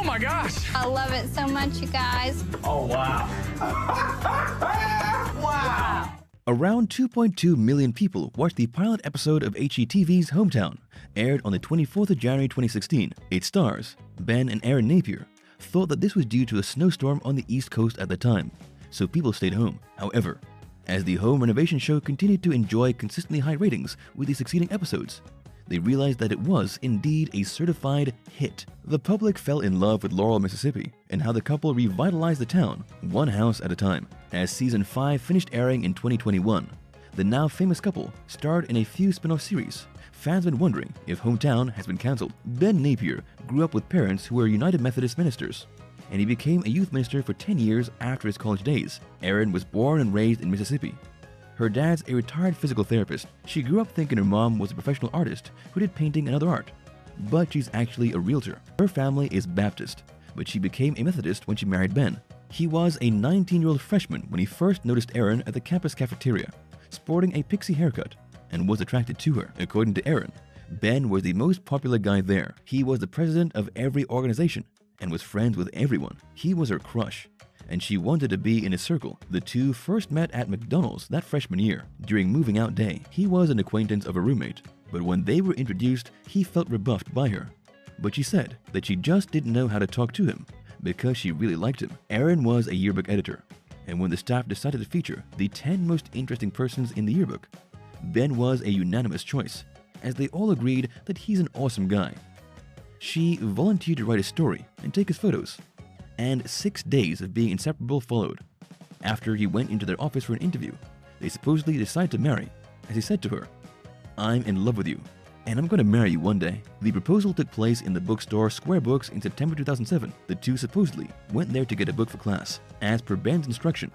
Oh my gosh! I love it so much, you guys. Oh, wow. Wow. Around 2.2 million people watched the pilot episode of HGTV's Hometown, aired on the 24th of January 2016. Its stars, Ben and Erin Napier, thought that this was due to a snowstorm on the East Coast at the time, so people stayed home. However, as the home renovation show continued to enjoy consistently high ratings with the succeeding episodes, they realized that it was indeed a certified hit. The public fell in love with Laurel, Mississippi, and how the couple revitalized the town, one house at a time. As Season 5 finished airing in 2021, the now famous couple starred in a few spin-off series. Fans have been wondering if Hometown has been cancelled. Ben Napier grew up with parents who were United Methodist ministers, and he became a youth minister for 10 years after his college days. Erin was born and raised in Mississippi. Her dad's a retired physical therapist. She grew up thinking her mom was a professional artist who did painting and other art, but she's actually a realtor. Her family is Baptist, but she became a Methodist when she married Ben. He was a 19-year-old freshman when he first noticed Erin at the campus cafeteria, sporting a pixie haircut, and was attracted to her. According to Erin, Ben was the most popular guy there. He was the president of every organization and was friends with everyone. He was her crush, and she wanted to be in his circle. The two first met at McDonald's that freshman year during moving out day. He was an acquaintance of a roommate, but when they were introduced, he felt rebuffed by her. But she said that she just didn't know how to talk to him because she really liked him. Erin was a yearbook editor, and when the staff decided to feature the 10 most interesting persons in the yearbook, Ben was a unanimous choice, as they all agreed that he's an awesome guy. She volunteered to write a story and take his photos, and 6 days of being inseparable followed. After he went into their office for an interview, they supposedly decided to marry, as he said to her, "I'm in love with you, and I'm going to marry you one day." The proposal took place in the bookstore Square Books in September 2007. The two supposedly went there to get a book for class. As per Ben's instruction,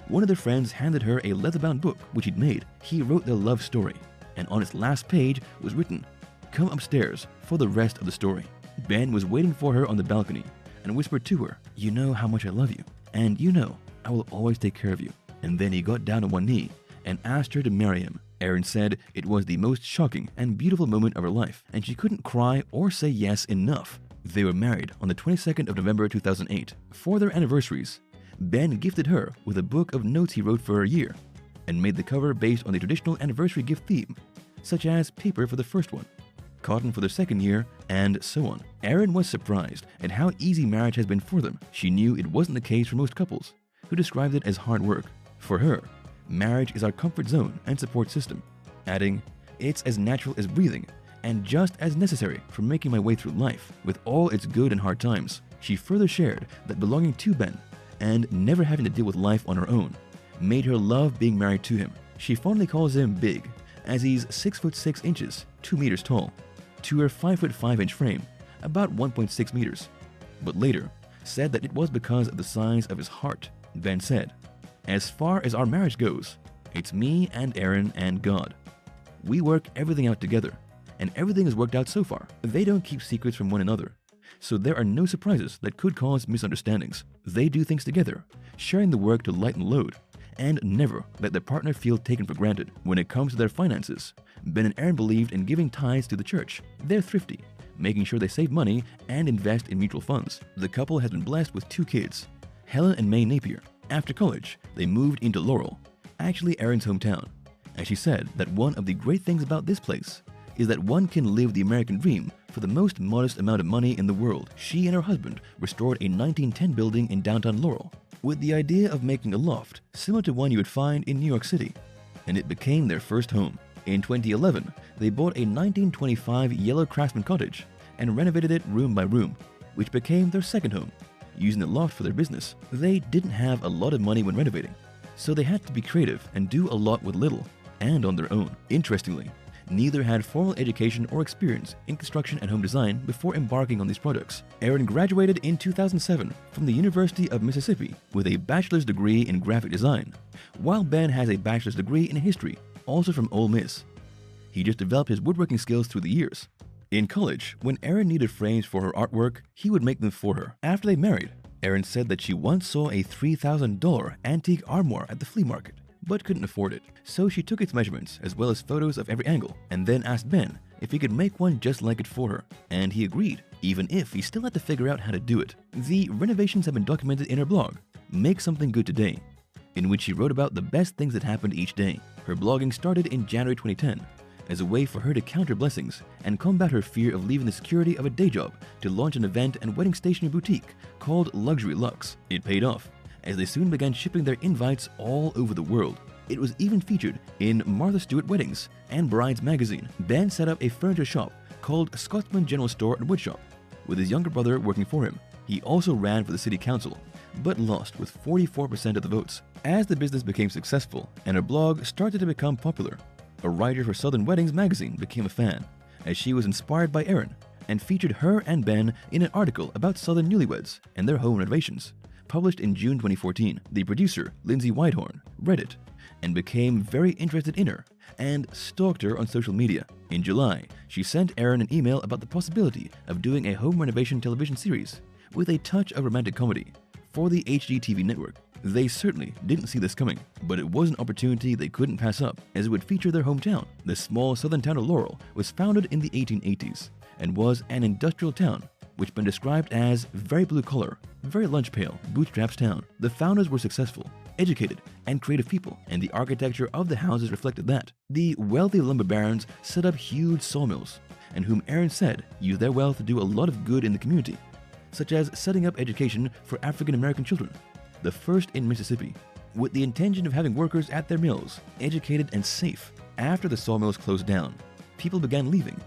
one of their friends handed her a leather-bound book which he'd made. He wrote their love story, and on its last page was written, "Come upstairs for the rest of the story." Ben was waiting for her on the balcony and whispered to her, "You know how much I love you, and you know I will always take care of you." And then he got down on one knee and asked her to marry him. Erin said it was the most shocking and beautiful moment of her life, and she couldn't cry or say yes enough. They were married on the 22nd of November 2008. For their anniversaries, Ben gifted her with a book of notes he wrote for her year, and made the cover based on the traditional anniversary gift theme, such as paper for the first one, cotton for the second year, and so on. Erin was surprised at how easy marriage has been for them. She knew it wasn't the case for most couples, who described it as hard work. For her, marriage is our comfort zone and support system, adding, "It's as natural as breathing, and just as necessary for making my way through life, with all its good and hard times." She further shared that belonging to Ben, and never having to deal with life on her own, made her love being married to him. She fondly calls him Big, as he's 6 foot 6 inches, 2 meters tall, to her 5 foot 5 inch frame, about 1.6 meters, but later said that it was because of the size of his heart. Ben said, "As far as our marriage goes, it's me and Erin and God. We work everything out together, and everything has worked out so far. They don't keep secrets from one another, so there are no surprises that could cause misunderstandings. They do things together, sharing the work to lighten the load, and never let their partner feel taken for granted." When it comes to their finances, Ben and Erin believed in giving tithes to the church. They're thrifty, making sure they save money and invest in mutual funds. The couple has been blessed with 2 kids, Helen and May Napier. After college, they moved into Laurel, actually Erin's hometown, and she said that one of the great things about this place is that one can live the American dream for the most modest amount of money in the world. She and her husband restored a 1910 building in downtown Laurel with the idea of making a loft similar to one you would find in New York City, and it became their first home. In 2011, they bought a 1925 yellow craftsman cottage and renovated it room by room, which became their second home, using the loft for their business. They didn't have a lot of money when renovating, so they had to be creative and do a lot with little, and on their own. Interestingly, neither had formal education or experience in construction and home design before embarking on these projects. Erin graduated in 2007 from the University of Mississippi with a bachelor's degree in graphic design, while Ben has a bachelor's degree in history, also from Ole Miss. He just developed his woodworking skills through the years. In college, when Erin needed frames for her artwork, he would make them for her. After they married, Erin said that she once saw a $3,000 antique armoire at the flea market, but couldn't afford it. So she took its measurements as well as photos of every angle, and then asked Ben if he could make one just like it for her, and he agreed. even if he still had to figure out how to do it. The renovations have been documented in her blog, Make Something Good Today, in which she wrote about the best things that happened each day. Her blogging started in January 2010 as a way for her to counter blessings and combat her fear of leaving the security of a day job to launch an event and wedding stationery boutique called Luxury Lux. It paid off, as they soon began shipping their invites all over the world. It was even featured in Martha Stewart Weddings and Brides magazine. Ben set up a furniture shop called Scotsman General Store and Woodshop, with his younger brother working for him. He also ran for the city council, but lost with 44% of the votes. As the business became successful and her blog started to become popular, a writer for Southern Weddings magazine became a fan, as she was inspired by Erin and featured her and Ben in an article about Southern newlyweds and their home renovations. Published in June 2014, the producer, Lindsay Whitehorn, read it and became very interested in her and stalked her on social media. In July, she sent Erin an email about the possibility of doing a home renovation television series with a touch of romantic comedy for the HGTV network. They certainly didn't see this coming, but it was an opportunity they couldn't pass up, as it would feature their hometown. The small southern town of Laurel was founded in the 1880s and was an industrial town, which been described as very blue collar, very lunch pail, bootstraps town. The founders were successful, educated, and creative people, and the architecture of the houses reflected that. The wealthy lumber barons set up huge sawmills, and whom Erin said used their wealth to do a lot of good in the community, such as setting up education for African American children, the first in Mississippi, with the intention of having workers at their mills educated and safe. After the sawmills closed down, people began leaving,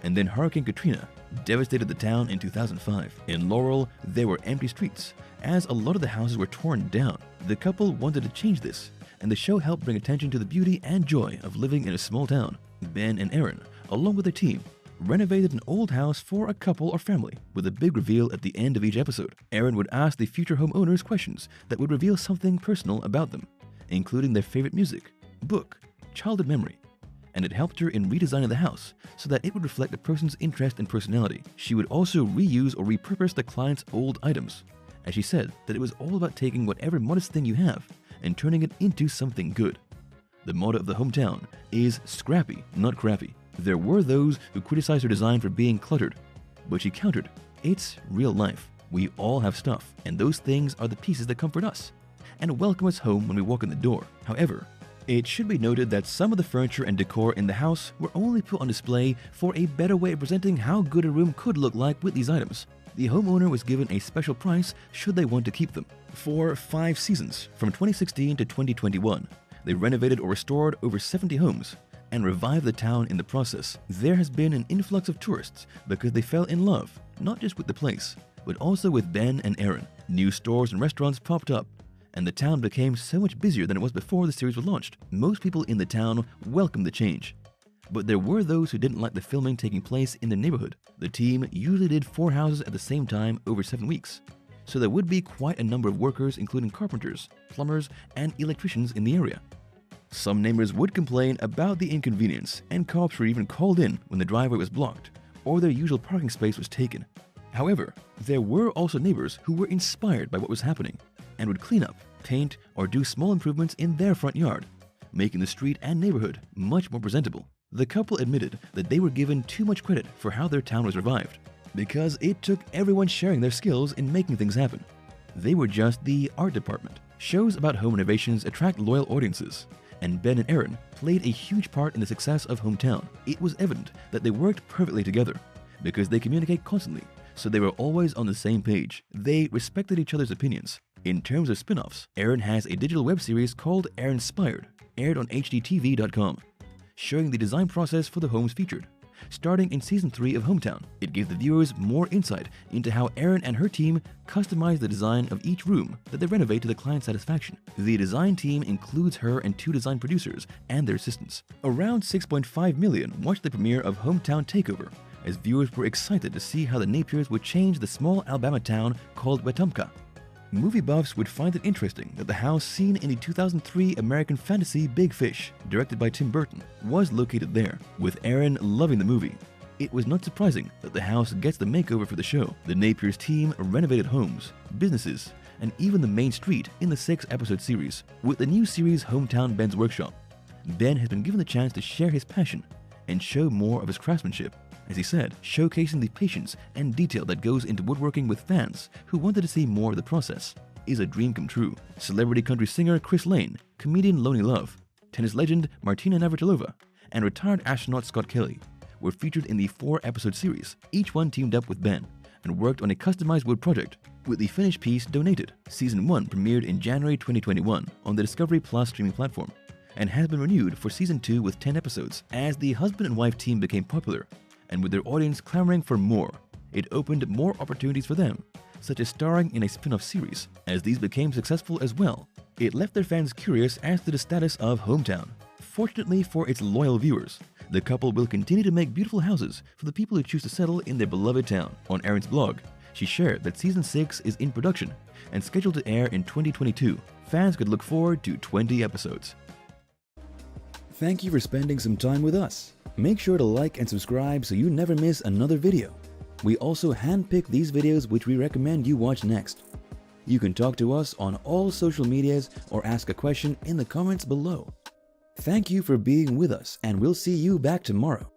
and then Hurricane Katrina devastated the town in 2005. In Laurel, there were empty streets, as a lot of the houses were torn down. The couple wanted to change this, and the show helped bring attention to the beauty and joy of living in a small town. Ben and Erin, along with their team, renovated an old house for a couple or family, with a big reveal at the end of each episode. Erin would ask the future homeowners questions that would reveal something personal about them, including their favorite music, book, childhood memory, and it helped her in redesigning the house so that it would reflect the person's interest and personality. She would also reuse or repurpose the client's old items, as she said that it was all about taking whatever modest thing you have and turning it into something good. The motto of the hometown is scrappy, not crappy. There were those who criticized her design for being cluttered, but she countered, it's real life. We all have stuff, and those things are the pieces that comfort us and welcome us home when we walk in the door. However, it should be noted that some of the furniture and decor in the house were only put on display for a better way of presenting how good a room could look like with these items. The homeowner was given a special price should they want to keep them. For 5 seasons, from 2016 to 2021, they renovated or restored over 70 homes and revived the town in the process. There has been an influx of tourists because they fell in love, not just with the place, but also with Ben and Erin. New stores and restaurants popped up, and the town became so much busier than it was before the series was launched. Most people in the town welcomed the change, but there were those who didn't like the filming taking place in their neighborhood. The team usually did 4 houses at the same time over 7 weeks, so there would be quite a number of workers, including carpenters, plumbers, and electricians in the area. Some neighbors would complain about the inconvenience, and cops were even called in when the driveway was blocked or their usual parking space was taken. However, there were also neighbors who were inspired by what was happening and would clean up, paint, or do small improvements in their front yard, making the street and neighborhood much more presentable. The couple admitted that they were given too much credit for how their town was revived, because it took everyone sharing their skills in making things happen. They were just the art department. Shows about home renovations attract loyal audiences, and Ben and Erin played a huge part in the success of Hometown. It was evident that they worked perfectly together because they communicate constantly, so they were always on the same page. They respected each other's opinions. In terms of spin-offs, Erin has a digital web series called Erin Inspired, aired on HGTV.com, showing the design process for the homes featured. Starting in Season 3 of Hometown, it gave the viewers more insight into how Erin and her team customized the design of each room that they renovate to the client's satisfaction. The design team includes her and 2 design producers and their assistants. Around 6.5 million watched the premiere of Hometown Takeover, as viewers were excited to see how the Napiers would change the small Alabama town called Wetumpka. Movie buffs would find it interesting that the house seen in the 2003 American fantasy Big Fish, directed by Tim Burton, was located there. With Erin loving the movie, it was not surprising that the house gets the makeover for the show. The Napiers team renovated homes, businesses, and even the main street in the 6-episode series. With the new series Hometown Ben's Workshop, Ben has been given the chance to share his passion and show more of his craftsmanship. as he said, showcasing the patience and detail that goes into woodworking with fans who wanted to see more of the process is a dream come true. Celebrity country singer Chris Lane, comedian Lonnie Love, tennis legend Martina Navratilova, and retired astronaut Scott Kelly were featured in the 4-episode series. Each one teamed up with Ben and worked on a customized wood project, with the finished piece donated. Season 1 premiered in January 2021 on the Discovery Plus streaming platform and has been renewed for Season 2 with 10 episodes. As the husband and wife team became popular, and with their audience clamoring for more, it opened more opportunities for them, such as starring in a spin-off series. As these became successful as well, it left their fans curious as to the status of Hometown. Fortunately for its loyal viewers, the couple will continue to make beautiful houses for the people who choose to settle in their beloved town. On Erin's blog, she shared that Season 6 is in production and scheduled to air in 2022. Fans could look forward to 20 episodes. Thank you for spending some time with us. Make sure to like and subscribe so you never miss another video. We also handpick these videos which we recommend you watch next. You can talk to us on all social medias or ask a question in the comments below. Thank you for being with us, and we'll see you back tomorrow.